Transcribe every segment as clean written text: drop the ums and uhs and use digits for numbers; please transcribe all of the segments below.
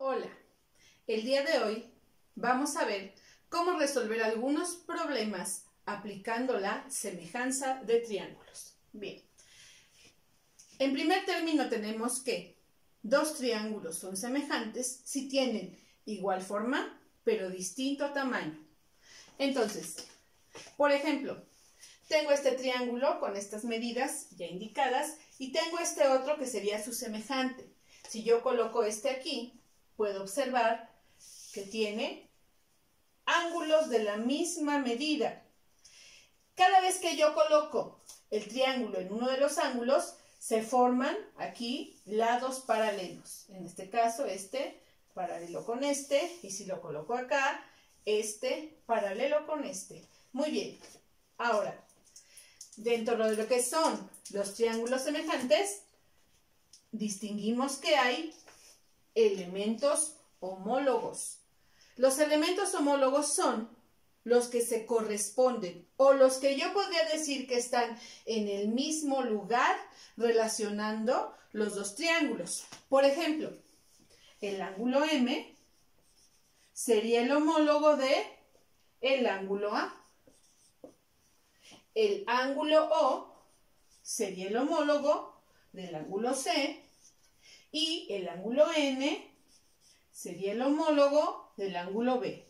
Hola, el día de hoy vamos a ver cómo resolver algunos problemas aplicando la semejanza de triángulos. Bien, en primer término tenemos que dos triángulos son semejantes si tienen igual forma pero distinto tamaño. Entonces, por ejemplo, tengo este triángulo con estas medidas ya indicadas y tengo este otro que sería su semejante. Si yo coloco este aquí, puedo observar que tiene ángulos de la misma medida. Cada vez que yo coloco el triángulo en uno de los ángulos, se forman aquí lados paralelos. En este caso, este paralelo con este, y si lo coloco acá, este paralelo con este. Muy bien. Ahora, dentro de lo que son los triángulos semejantes, distinguimos que hay elementos homólogos. Los elementos homólogos son los que se corresponden o los que yo podría decir que están en el mismo lugar relacionando los dos triángulos. Por ejemplo, el ángulo M sería el homólogo de el ángulo A. El ángulo O sería el homólogo del ángulo C. Y el ángulo N sería el homólogo del ángulo B.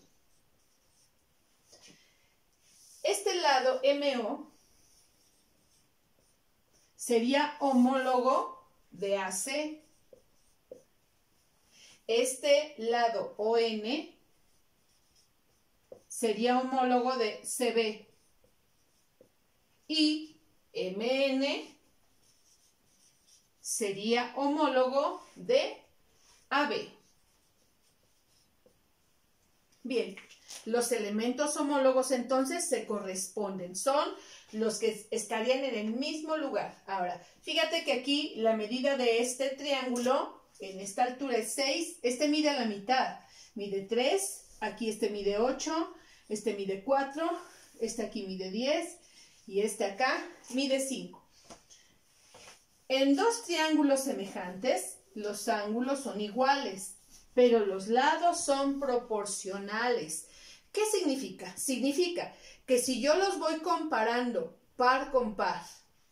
Este lado MO sería homólogo de AC. Este lado ON sería homólogo de CB. Y MN sería homólogo de AB. Bien, los elementos homólogos entonces se corresponden, son los que estarían en el mismo lugar. Ahora, fíjate que aquí la medida de este triángulo en esta altura es 6, este mide la mitad, mide 3, aquí este mide 8, este mide 4, este aquí mide 10 y este acá mide 5. En dos triángulos semejantes, los ángulos son iguales, pero los lados son proporcionales. ¿Qué significa? Significa que si yo los voy comparando par con par,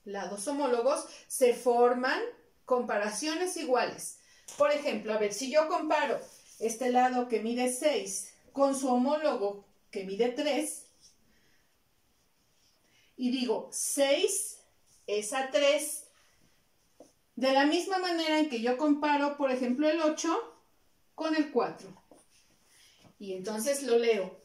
lados homólogos, se forman comparaciones iguales. Por ejemplo, a ver, si yo comparo este lado que mide 6 con su homólogo que mide 3, y digo 6 es a 3, de la misma manera en que yo comparo, por ejemplo, el 8 con el 4. Y entonces lo leo.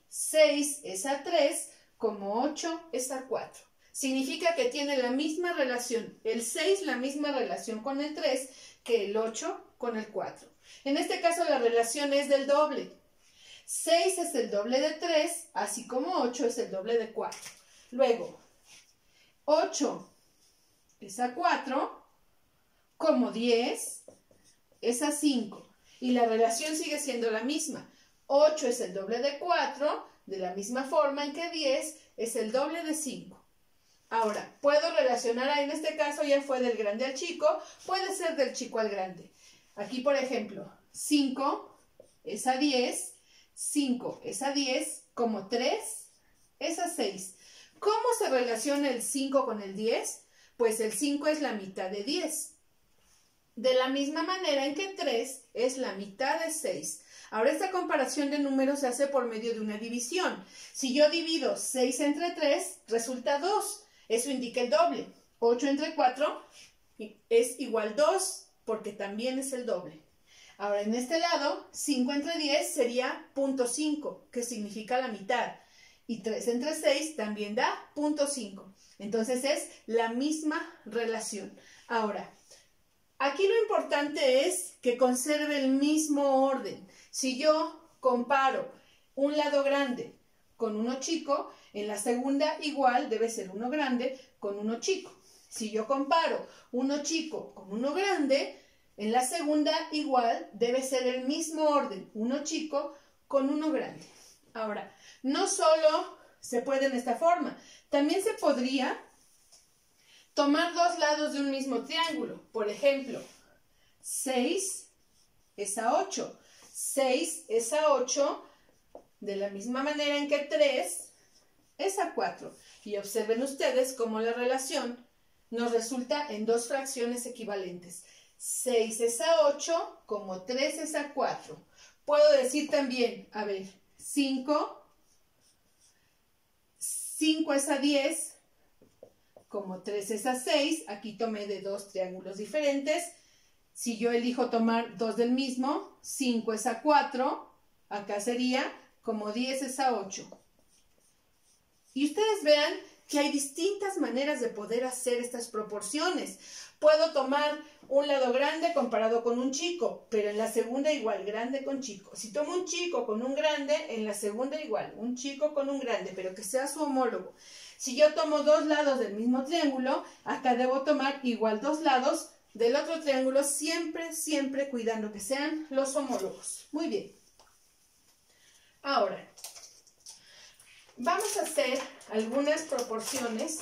6 es a 3, como 8 es a 4. Significa que tiene la misma relación, el 6 la misma relación con el 3 que el 8 con el 4. En este caso la relación es del doble. 6 es el doble de 3, así como 8 es el doble de 4. Luego, 8 es a 4, como 10 es a 5. Y la relación sigue siendo la misma. 8 es el doble de 4, de la misma forma en que 10 es el doble de 5. Ahora, puedo relacionar, en este caso ya fue del grande al chico, puede ser del chico al grande. Aquí, por ejemplo, 5 es a 10, 5 es a 10, como 3 es a 6. ¿Cómo se relaciona el 5 con el 10? Pues el 5 es la mitad de 10. De la misma manera en que 3 es la mitad de 6. Ahora esta comparación de números se hace por medio de una división. Si yo divido 6 entre 3, resulta 2. Eso indica el doble. 8 entre 4 es igual 2, porque también es el doble. Ahora en este lado, 5 entre 10 sería 0.5, que significa la mitad. Y 3 entre 6 también da 0.5. Entonces es la misma relación. Ahora, aquí lo importante es que conserve el mismo orden. Si yo comparo un lado grande con uno chico, en la segunda igual debe ser uno grande con uno chico. Si yo comparo uno chico con uno grande, en la segunda igual debe ser el mismo orden, uno chico con uno grande. Ahora, no solo se puede en esta forma, también se podría tomar dos lados de un mismo triángulo. Por ejemplo, 6 es a 8. 6 es a 8, de la misma manera en que 3 es a 4. Y observen ustedes cómo la relación nos resulta en dos fracciones equivalentes. 6 es a 8, como 3 es a 4. Puedo decir también, a ver, 5 es a 10, como 3 es a 6. Aquí tomé de dos triángulos diferentes. Si yo elijo tomar dos del mismo, 5 es a 4, acá sería como 10 es a 8. Y ustedes vean que hay distintas maneras de poder hacer estas proporciones. Puedo tomar un lado grande comparado con un chico, pero en la segunda igual, grande con chico. Si tomo un chico con un grande, en la segunda igual, un chico con un grande, pero que sea su homólogo. Si yo tomo dos lados del mismo triángulo, acá debo tomar igual dos lados del otro triángulo, siempre, siempre cuidando que sean los homólogos. Muy bien. Ahora, vamos a hacer algunas proporciones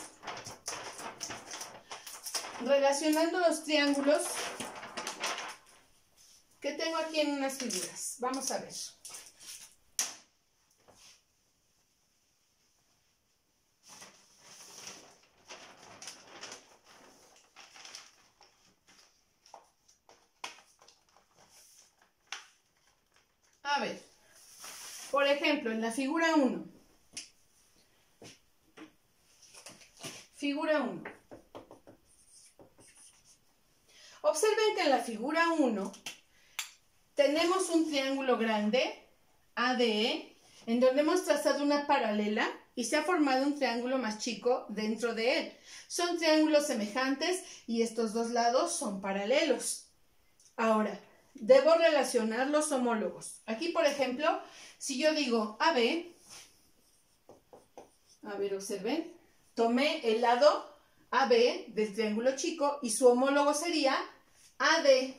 relacionando los triángulos que tengo aquí en unas figuras. Vamos a ver. A ver, por ejemplo, en la figura 1. Figura 1. Observen que en la figura 1 tenemos un triángulo grande, ADE, en donde hemos trazado una paralela y se ha formado un triángulo más chico dentro de él. Son triángulos semejantes y estos dos lados son paralelos. Ahora, debo relacionar los homólogos. Aquí, por ejemplo, si yo digo AB, a ver, observen, tomé el lado AB del triángulo chico y su homólogo sería AD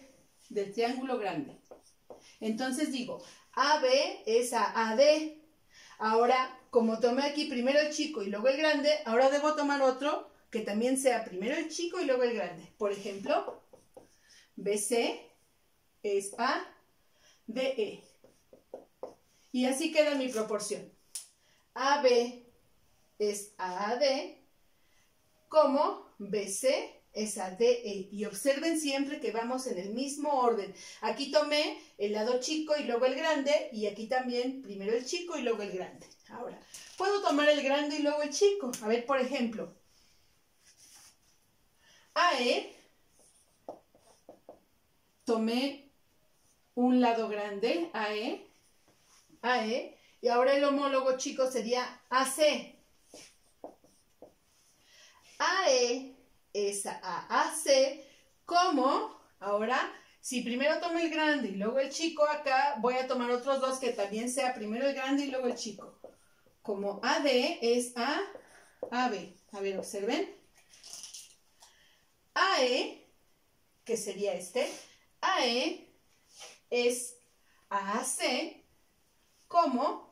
del triángulo grande. Entonces digo, AB es a AD. Ahora, como tomé aquí primero el chico y luego el grande, ahora debo tomar otro que también sea primero el chico y luego el grande. Por ejemplo, BC es a DE. Y así queda mi proporción. AB es a AD, como BC es a DE. Y observen siempre que vamos en el mismo orden. Aquí tomé el lado chico y luego el grande, y aquí también primero el chico y luego el grande. Ahora, puedo tomar el grande y luego el chico. A ver, por ejemplo, AE, tomé un lado grande, AE, y ahora el homólogo chico sería AC. AE es a AC, como ahora, si primero tomo el grande y luego el chico, acá voy a tomar otros dos que también sea primero el grande y luego el chico. Como AD es a AB. A ver, observen. AE, que sería este, AE es a AC, como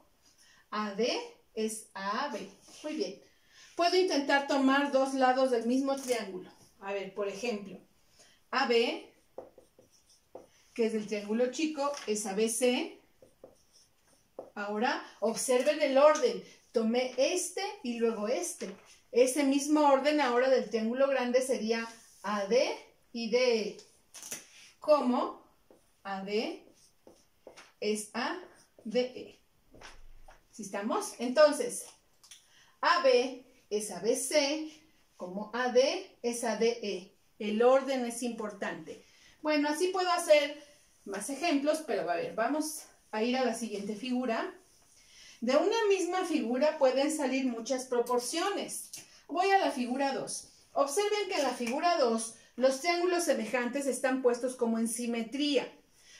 AD es a AB. Muy bien. Puedo intentar tomar dos lados del mismo triángulo. A ver, por ejemplo, AB, que es del triángulo chico, es ABC. Ahora, observen el orden. Tomé este y luego este. Ese mismo orden ahora del triángulo grande sería AD y DE. Como AD es a DE. ¿Sí estamos? Entonces, AB es ABC, como AD es ADE. El orden es importante. Bueno, así puedo hacer más ejemplos, pero a ver, vamos a ir a la siguiente figura. De una misma figura pueden salir muchas proporciones. Voy a la figura 2. Observen que en la figura 2 los triángulos semejantes están puestos como en simetría.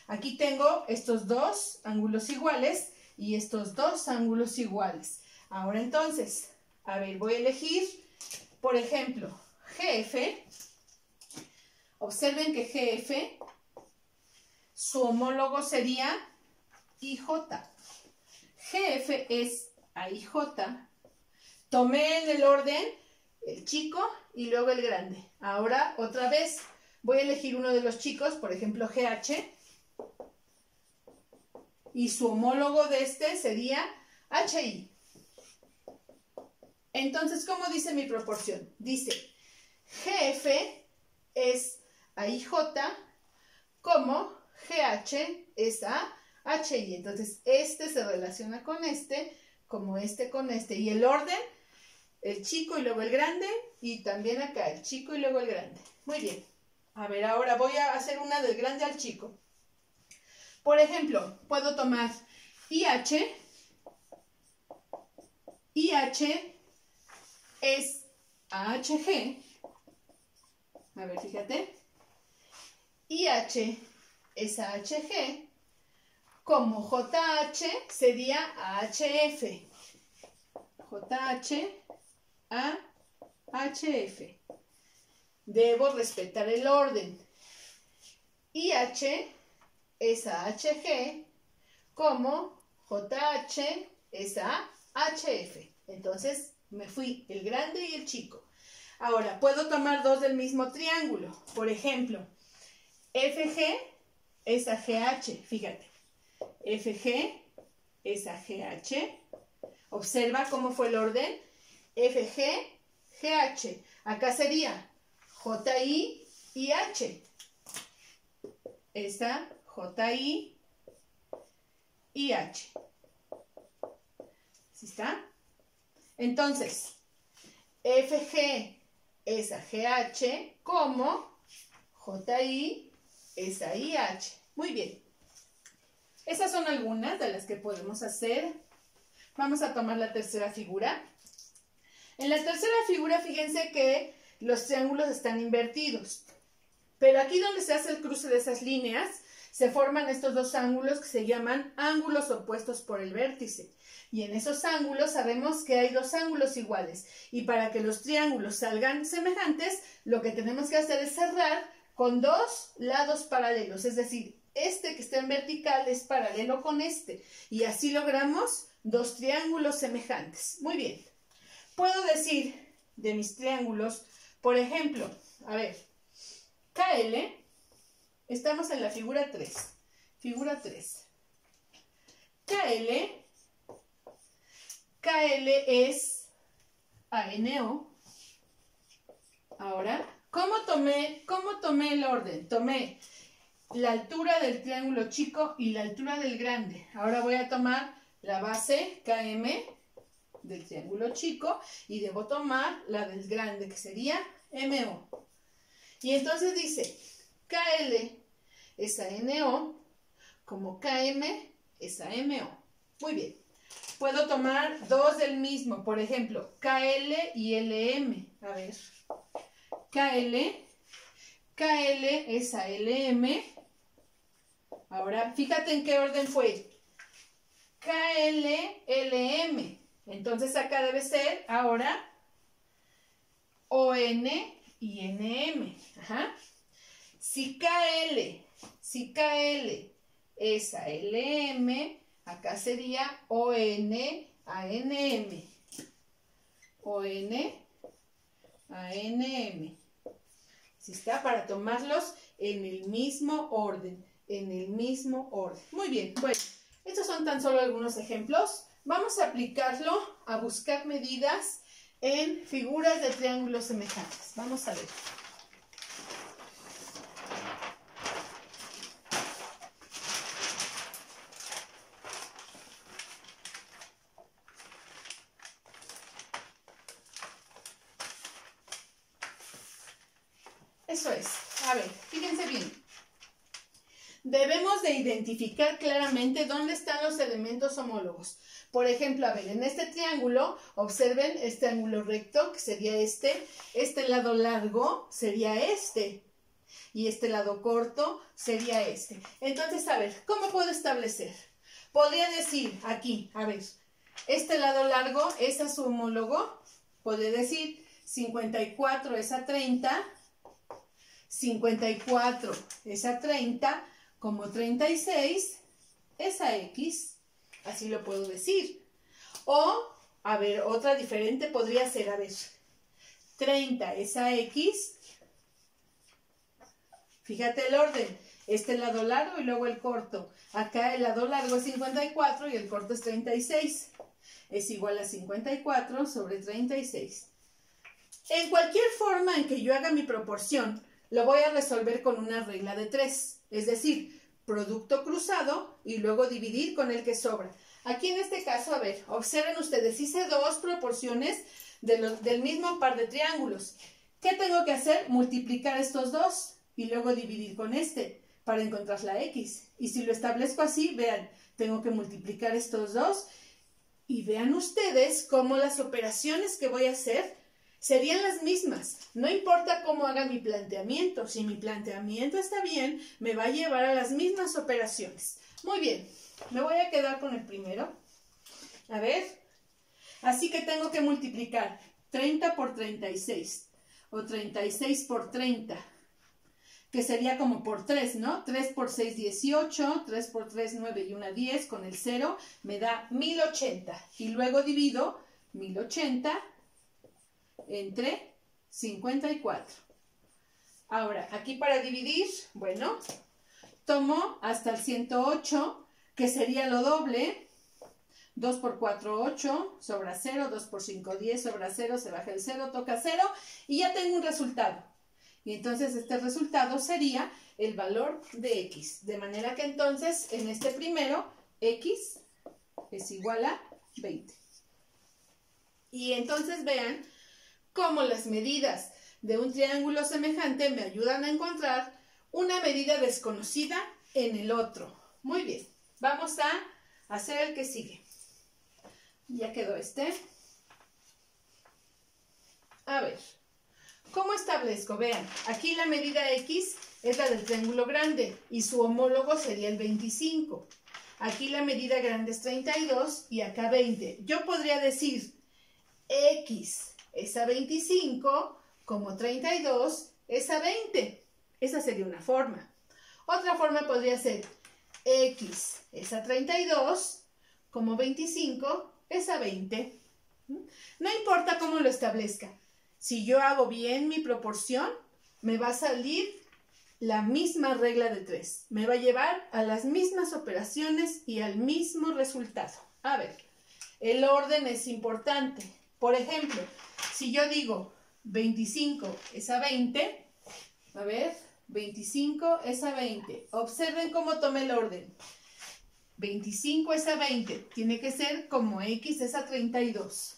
Aquí tengo estos dos ángulos iguales y estos dos ángulos iguales. Ahora entonces, a ver, voy a elegir, por ejemplo, GF. Observen que GF, su homólogo sería IJ. GF es a IJ. Tomé en el orden el chico y luego el grande. Ahora, otra vez, voy a elegir uno de los chicos, por ejemplo, GH. y su homólogo de este sería HI. Entonces, ¿cómo dice mi proporción? Dice, GF es a IJ como GH es a HI. Entonces, este se relaciona con este, como este con este. Y el orden, el chico y luego el grande, y también acá el chico y luego el grande. Muy bien. A ver, ahora voy a hacer una del grande al chico. Por ejemplo, puedo tomar IH. IH es AHG. A ver, fíjate. IH es AHG. Como JH sería AHF. JH AHF. Debo respetar el orden. IH es AHG como JH es AHF. Entonces me fui el grande y el chico. Ahora, puedo tomar dos del mismo triángulo. Por ejemplo, FG es a GH. Fíjate. FG es a GH. Observa cómo fue el orden. FG, GH. Acá sería JI y H. Esta JI y H. ¿Sí está? Entonces, FG es a GH como JI es a IH. Muy bien. Esas son algunas de las que podemos hacer. Vamos a tomar la tercera figura. En la tercera figura, fíjense que los triángulos están invertidos. Pero aquí donde se hace el cruce de esas líneas, se forman estos dos ángulos que se llaman ángulos opuestos por el vértice. Y en esos ángulos sabemos que hay dos ángulos iguales. Y para que los triángulos salgan semejantes, lo que tenemos que hacer es cerrar con dos lados paralelos. Es decir, este que está en vertical es paralelo con este. Y así logramos dos triángulos semejantes. Muy bien. Puedo decir de mis triángulos, por ejemplo, a ver, KL, estamos en la figura 3. Figura 3. KL es ANO. Ahora, ¿cómo tomé el orden? Tomé la altura del triángulo chico y la altura del grande. Ahora voy a tomar la base KM del triángulo chico y debo tomar la del grande, que sería MO. Y entonces dice, KL es a NO como KM es a MO. Muy bien. Puedo tomar dos del mismo, por ejemplo, KL y LM. A ver, KL es a LM. Ahora, fíjate en qué orden fue. KL, LM. Entonces acá debe ser ahora ON y NM. Ajá. Si KL es a LM, acá sería ON a NM. ON a NM. ¿Sí está? Para tomarlos en el mismo orden. Muy bien. Bueno, estos son tan solo algunos ejemplos. Vamos a aplicarlo a buscar medidas en figuras de triángulos semejantes. Vamos a ver. Eso es. A ver, fíjense bien. Debemos de identificar claramente dónde están los elementos homólogos. Por ejemplo, a ver, en este triángulo, observen este ángulo recto, que sería este. Este lado largo sería este. Y este lado corto sería este. Entonces, a ver, ¿cómo puedo establecer? Podría decir aquí, a ver, este lado largo es a su homólogo. Podría decir 54 es a 30. 54 es a 30, como 36 es a X, así lo puedo decir. O, a ver, otra diferente podría ser, a ver, 30 es a X, fíjate el orden, este lado largo y luego el corto. Acá el lado largo es 54 y el corto es 36. Es igual a 54 sobre 36. En cualquier forma en que yo haga mi proporción, lo voy a resolver con una regla de 3. Es decir, producto cruzado y luego dividir con el que sobra. Aquí en este caso, a ver, observen ustedes, hice dos proporciones del mismo par de triángulos. ¿Qué tengo que hacer? Multiplicar estos dos y luego dividir con este para encontrar la X. Y si lo establezco así, vean, tengo que multiplicar estos dos y vean ustedes cómo las operaciones que voy a hacer serían las mismas. No importa cómo haga mi planteamiento. Si mi planteamiento está bien, me va a llevar a las mismas operaciones. Muy bien, me voy a quedar con el primero. A ver, así que tengo que multiplicar 30 por 36 o 36 por 30, que sería como por 3, ¿no? 3 por 6, 18, 3 por 3, 9 y 1, 10, con el 0 me da 1080. Y luego divido 1080 entre 54. Ahora, aquí para dividir, bueno, tomo hasta el 108, que sería lo doble. 2 por 4, 8, sobra 0, 2 por 5, 10, sobra 0, se baja el 0, toca 0 y ya tengo un resultado. Y entonces este resultado sería el valor de X. De manera que entonces en este primero, X es igual a 20. Y entonces vean cómo las medidas de un triángulo semejante me ayudan a encontrar una medida desconocida en el otro. Muy bien, vamos a hacer el que sigue. Ya quedó este. A ver, ¿cómo establezco? Vean, aquí la medida X es la del triángulo grande y su homólogo sería el 25. Aquí la medida grande es 32 y acá 20. Yo podría decir X es a 25 como 32 es a 20. Esa sería una forma. Otra forma podría ser X es a 32 como 25 es a 20. No importa cómo lo establezca. Si yo hago bien mi proporción, me va a salir la misma regla de 3. Me va a llevar a las mismas operaciones y al mismo resultado. A ver, el orden es importante. Por ejemplo, si yo digo 25 es a 20, a ver, 25 es a 20. Observen cómo tomé el orden. 25 es a 20. Tiene que ser como X es a 32.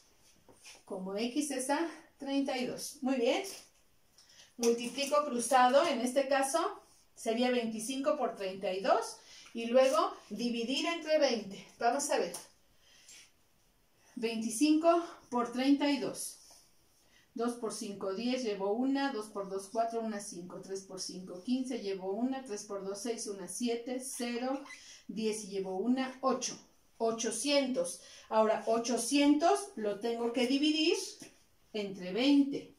Como X es a 32. Muy bien. Multiplico cruzado. En este caso sería 25 por 32. Y luego dividir entre 20. Vamos a ver. 25 por 32. 2 por 5, 10, llevo 1, 2 por 2, 4, 1, 5, 3 por 5, 15, llevo 1, 3 por 2, 6, 1, 7, 0, 10 y llevo 1, 8. 800. Ahora, 800 lo tengo que dividir entre 20.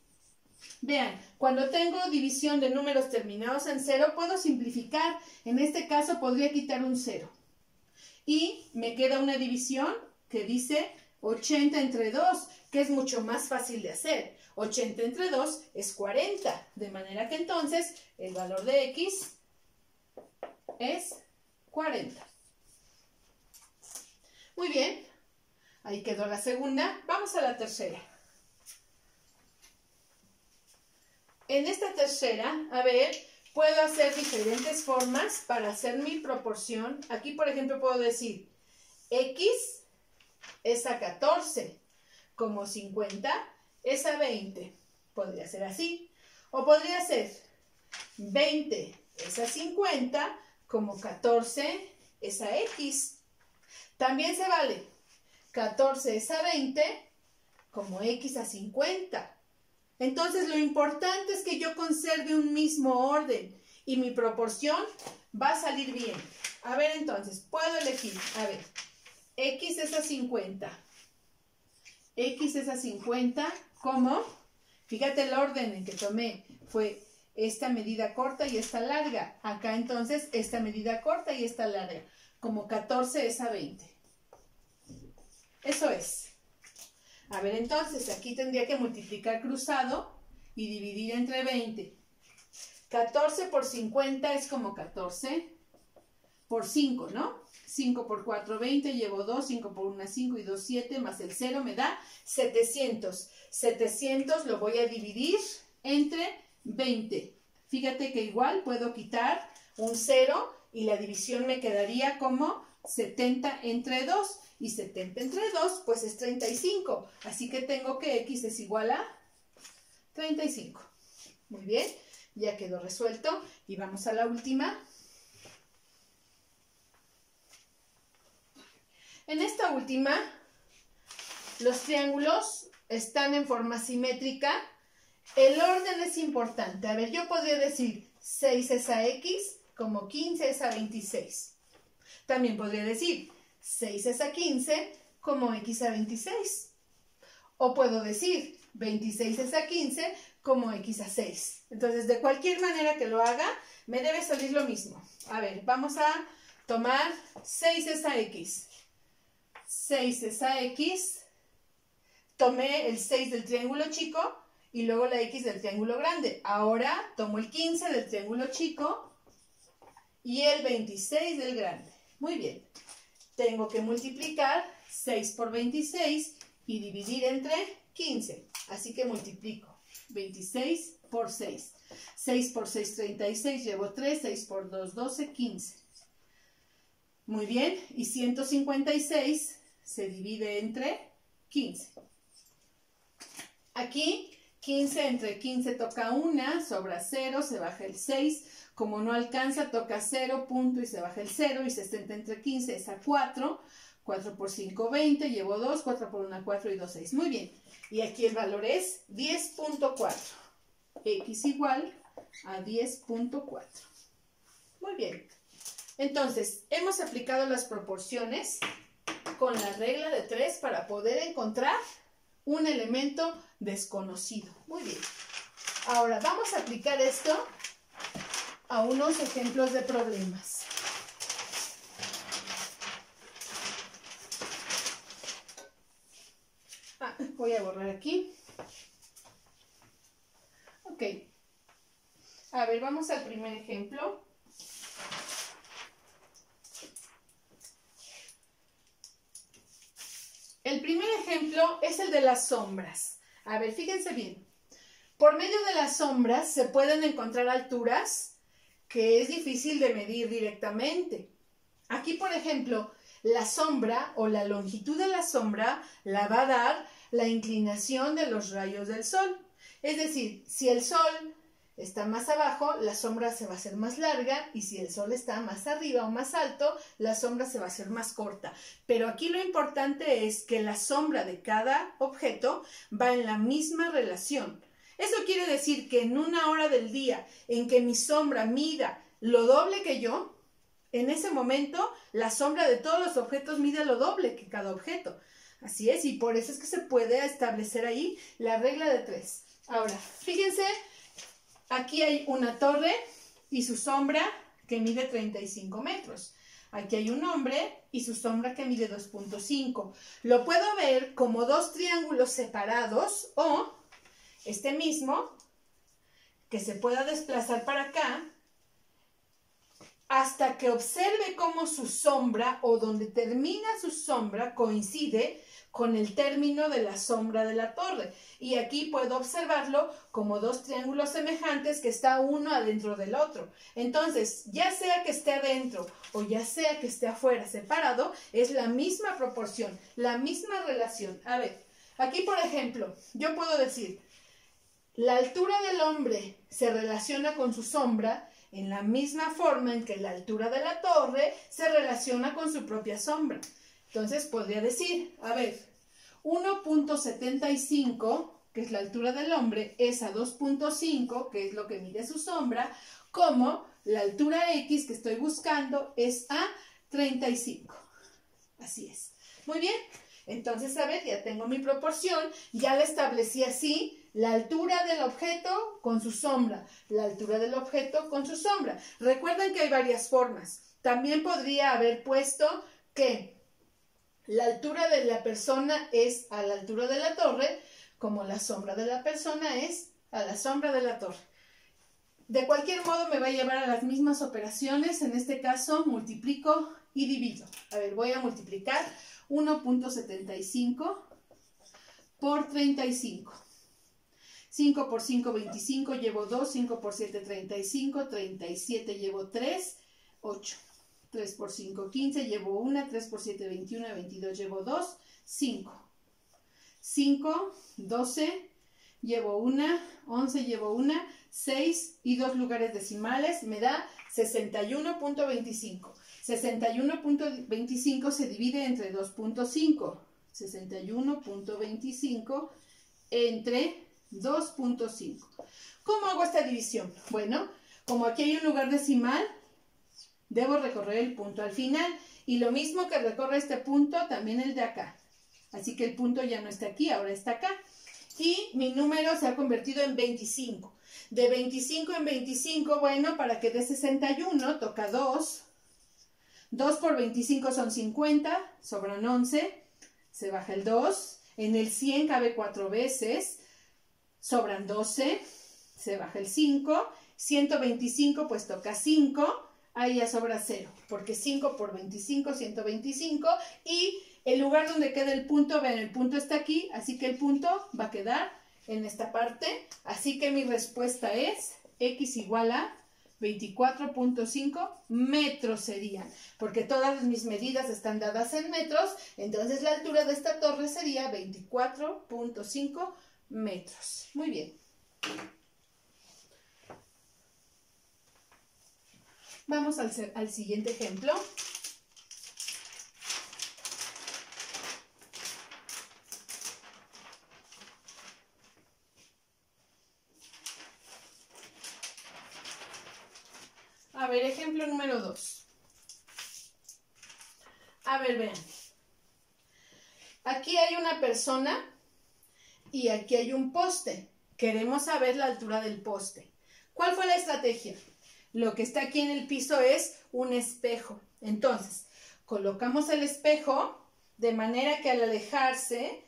Vean, cuando tengo división de números terminados en 0, puedo simplificar. En este caso podría quitar un 0. Y me queda una división que dice 80 entre 2, que es mucho más fácil de hacer. 80 entre 2 es 40, de manera que entonces el valor de X es 40. Muy bien, ahí quedó la segunda. Vamos a la tercera. En esta tercera, a ver, puedo hacer diferentes formas para hacer mi proporción. Aquí, por ejemplo, puedo decir X es a 14, como 50 es a 20. Podría ser así. O podría ser 20 es a 50, como 14 es a X. También se vale 14 es a 20, como X a 50. Entonces lo importante es que yo conserve un mismo orden y mi proporción va a salir bien. A ver, entonces, puedo elegir, a ver, X es a 50. X es a 50, ¿cómo? Fíjate el orden en que tomé. Fue esta medida corta y esta larga. Acá entonces esta medida corta y esta larga. Como 14 es a 20. Eso es. A ver, entonces aquí tendría que multiplicar cruzado y dividir entre 20. 14 por 50 es como 14 por 5, ¿no? 5 por 4, 20, llevo 2, 5 por 1, 5 y 2, 7, más el 0 me da 700. 700 lo voy a dividir entre 20. Fíjate que igual puedo quitar un 0 y la división me quedaría como 70 entre 2. Y 70 entre 2, pues es 35. Así que tengo que x es igual a 35. Muy bien, ya quedó resuelto. Y vamos a la última. En esta última, los triángulos están en forma simétrica. El orden es importante. A ver, yo podría decir 6 es a x como 15 es a 26. También podría decir 6 es a 15 como x a 26. O puedo decir 26 es a 15 como x a 6. Entonces, de cualquier manera que lo haga, me debe salir lo mismo. A ver, vamos a tomar 6 es a x. 6 es a x. Tomé el 6 del triángulo chico y luego la x del triángulo grande. Ahora tomo el 15 del triángulo chico y el 26 del grande. Muy bien. Tengo que multiplicar 6 por 26 y dividir entre 15. Así que multiplico 26 por 6. 6 por 6, 36. Llevo 3. 6 por 2, 12, 15. Muy bien. Y 156 se divide entre 15. Aquí 15 entre 15 toca 1, sobra 0, se baja el 6. Como no alcanza, toca 0, punto y se baja el 0. Y 60 entre 15 es a 4. 4 por 5, 20. Llevo 2. 4 por 1, 4 y 2, 6. Muy bien. Y aquí el valor es 10.4. X igual a 10.4. Muy bien. Entonces, hemos aplicado las proporciones con la regla de 3 para poder encontrar un elemento desconocido. Muy bien. Ahora vamos a aplicar esto a unos ejemplos de problemas. Voy a borrar aquí. Ok. A ver, vamos al primer ejemplo. El primer ejemplo es el de las sombras. A ver, fíjense bien. Por medio de las sombras se pueden encontrar alturas que es difícil de medir directamente. Aquí, por ejemplo, la sombra o la longitud de la sombra la va a dar la inclinación de los rayos del sol. Es decir, si el sol está más abajo, la sombra se va a hacer más larga, y si el sol está más arriba o más alto, la sombra se va a hacer más corta. Pero aquí lo importante es que la sombra de cada objeto va en la misma relación. Eso quiere decir que en una hora del día en que mi sombra mida lo doble que yo, en ese momento la sombra de todos los objetos mide lo doble que cada objeto. Así es, y por eso es que se puede establecer ahí la regla de 3. Ahora, fíjense, aquí hay una torre y su sombra que mide 35 metros. Aquí hay un hombre y su sombra que mide 2.5. Lo puedo ver como dos triángulos separados o este mismo que se pueda desplazar para acá hasta que observe cómo su sombra o donde termina su sombra coincide con el término de la sombra de la torre. Y aquí puedo observarlo como dos triángulos semejantes que está uno adentro del otro. Entonces, ya sea que esté adentro o ya sea que esté afuera separado, es la misma proporción, la misma relación. A ver, aquí por ejemplo, yo puedo decir, la altura del hombre se relaciona con su sombra en la misma forma en que la altura de la torre se relaciona con su propia sombra. Entonces podría decir, a ver, 1.75, que es la altura del hombre, es a 2.5, que es lo que mide su sombra, como la altura X que estoy buscando es a 35. Así es. Muy bien. Entonces, a ver, ya tengo mi proporción, ya la establecí así. La altura del objeto con su sombra, la altura del objeto con su sombra. Recuerden que hay varias formas. También podría haber puesto que la altura de la persona es a la altura de la torre, como la sombra de la persona es a la sombra de la torre. De cualquier modo me va a llevar a las mismas operaciones. En este caso multiplico y divido. A ver, voy a multiplicar 1.75 por 35. 5 por 5, 25, llevo 2, 5 por 7, 35, 37, llevo 3, 8. 3 por 5, 15, llevo 1, 3 por 7, 21, 22, llevo 2, 5. 5, 12, llevo 1, 11, llevo 1, 6 y 2 lugares decimales, me da 61.25. 61.25 se divide entre 2.5. 61.25 entre 2.5. ¿Cómo hago esta división? Bueno, como aquí hay un lugar decimal, debo recorrer el punto al final. Y lo mismo que recorre este punto, también el de acá. Así que el punto ya no está aquí, ahora está acá. Y mi número se ha convertido en 25. De 25 en 25, bueno, para que dé 61, toca 2. 2 por 25 son 50, sobran 11. Se baja el 2. En el 100 cabe 4 veces. Sobran 12. Se baja el 5. 125, pues toca 5. Ahí ya sobra 0, porque 5 por 25, 125. Y el lugar donde queda el punto, vean, el punto está aquí, así que el punto va a quedar en esta parte. Así que mi respuesta es x igual a 24.5 metros sería, porque todas mis medidas están dadas en metros, entonces la altura de esta torre sería 24.5 metros. Muy bien. Vamos al siguiente ejemplo. A ver, ejemplo número 2. A ver, vean. Aquí hay una persona y aquí hay un poste. Queremos saber la altura del poste. ¿Cuál fue la estrategia? Lo que está aquí en el piso es un espejo. Entonces, colocamos el espejo de manera que al alejarse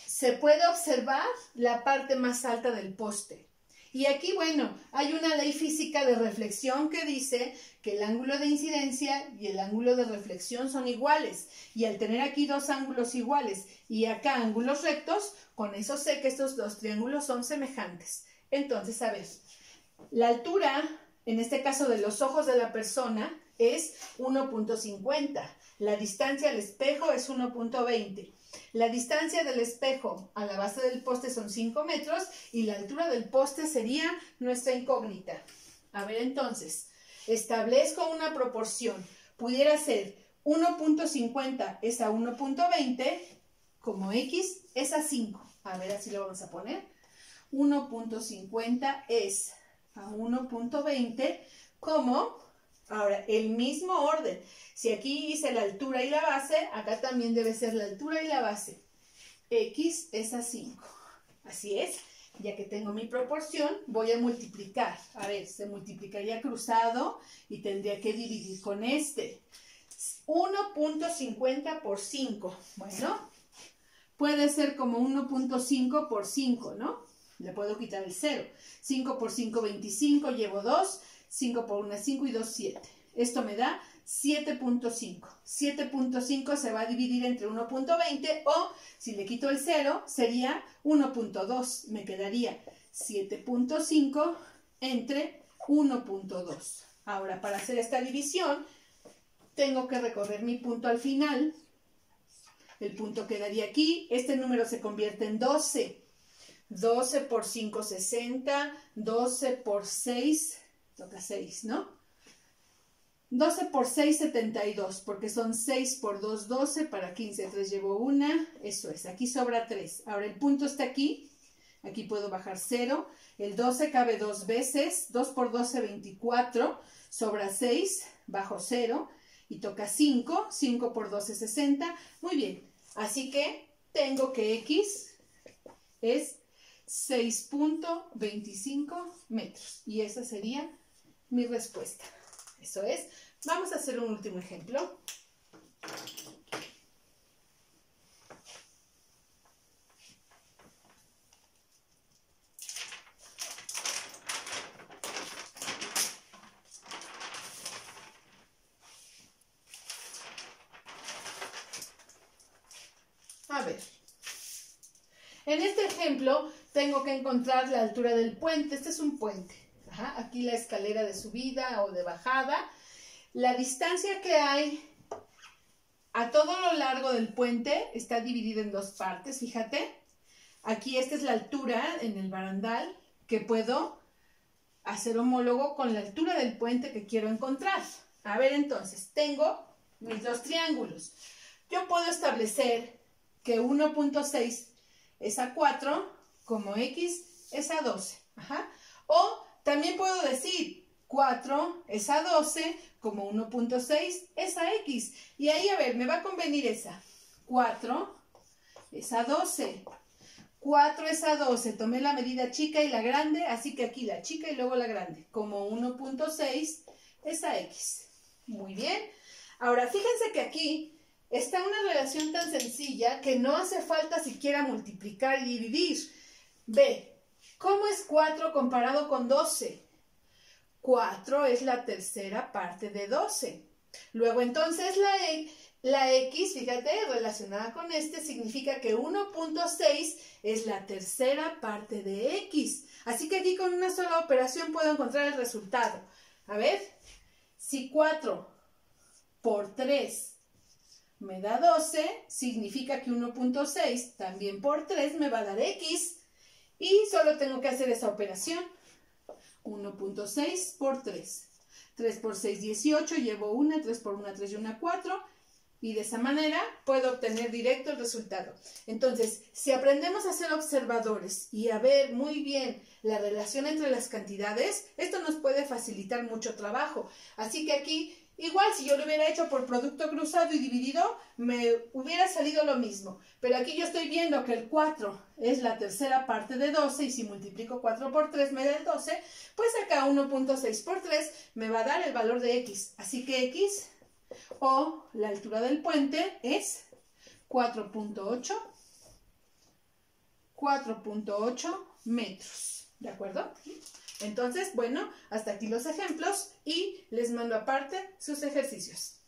se puede observar la parte más alta del poste. Y aquí, bueno, hay una ley física de reflexión que dice que el ángulo de incidencia y el ángulo de reflexión son iguales. Y al tener aquí dos ángulos iguales y acá ángulos rectos, con eso sé que estos dos triángulos son semejantes. Entonces, a ver, la altura, en este caso de los ojos de la persona, es 1.50. La distancia al espejo es 1.20. La distancia del espejo a la base del poste son 5 metros y la altura del poste sería nuestra incógnita. A ver, entonces, establezco una proporción. Pudiera ser 1.50 es a 1.20, como x es a 5. A ver, así lo vamos a poner. 1.50 es a 1.20, como, ahora, el mismo orden. Si aquí hice la altura y la base, acá también debe ser la altura y la base. X es a 5. Así es, ya que tengo mi proporción, voy a multiplicar. A ver, se multiplicaría cruzado y tendría que dividir con este. 1.50 por 5. Bueno, puede ser como 1.5 por 5, ¿no? Le puedo quitar el 0. 5 por 5, 25, llevo 2. 5 por 1, 5 y 2, 7. Esto me da 7.5. 7.5 se va a dividir entre 1.20 o, si le quito el 0, sería 1.2. Me quedaría 7.5 entre 1.2. Ahora, para hacer esta división, tengo que recorrer mi punto al final. El punto quedaría aquí. Este número se convierte en 12. 12 por 5, 60. 12 por 6, toca 6, ¿no? 12 por 6, 72, porque son 6 por 2, 12, para 15, 3 llevo 1, eso es, aquí sobra 3. Ahora el punto está aquí, aquí puedo bajar 0, el 12 cabe 2 veces, 2 por 12, 24, sobra 6, bajo 0, y toca 5, 5 por 12, 60, muy bien. Así que tengo que x es 6.25 metros, y esa sería mi respuesta. Eso es. Vamos a hacer un último ejemplo. A ver, en este ejemplo tengo que encontrar la altura del puente. Este es un puente. Ajá, aquí la escalera de subida o de bajada. La distancia que hay a todo lo largo del puente está dividida en dos partes, fíjate. Aquí esta es la altura en el barandal que puedo hacer homólogo con la altura del puente que quiero encontrar. A ver, entonces, tengo mis dos triángulos. Yo puedo establecer que 1.6 es a 4, como X es a 12. Ajá. O también puedo decir 4 es a 12, como 1.6 es a X. Y ahí, a ver, me va a convenir esa. 4 es a 12. 4 es a 12. Tomé la medida chica y la grande, así que aquí la chica y luego la grande. Como 1.6 es a X. Muy bien. Ahora, fíjense que aquí está una relación tan sencilla que no hace falta siquiera multiplicar y dividir. Ve, ¿cómo es 4 comparado con 12? 4 es la tercera parte de 12. Luego, entonces, la X, fíjate, relacionada con este, significa que 1.6 es la tercera parte de X. Así que aquí con una sola operación puedo encontrar el resultado. A ver, si 4 por 3 me da 12, significa que 1.6 también por 3 me va a dar X. Y solo tengo que hacer esa operación. 1.6 por 3. 3 por 6, 18. Llevo una, 3 por 1, 3 y 1, 4. Y de esa manera puedo obtener directo el resultado. Entonces, si aprendemos a ser observadores y a ver muy bien la relación entre las cantidades, esto nos puede facilitar mucho trabajo. Así que aquí, igual si yo lo hubiera hecho por producto cruzado y dividido, me hubiera salido lo mismo. Pero aquí yo estoy viendo que el 4 es la tercera parte de 12 y si multiplico 4 por 3 me da el 12, pues acá 1.6 por 3 me va a dar el valor de X. Así que X o la altura del puente es 4.8 metros. ¿De acuerdo? Entonces, bueno, hasta aquí los ejemplos y les mando aparte sus ejercicios.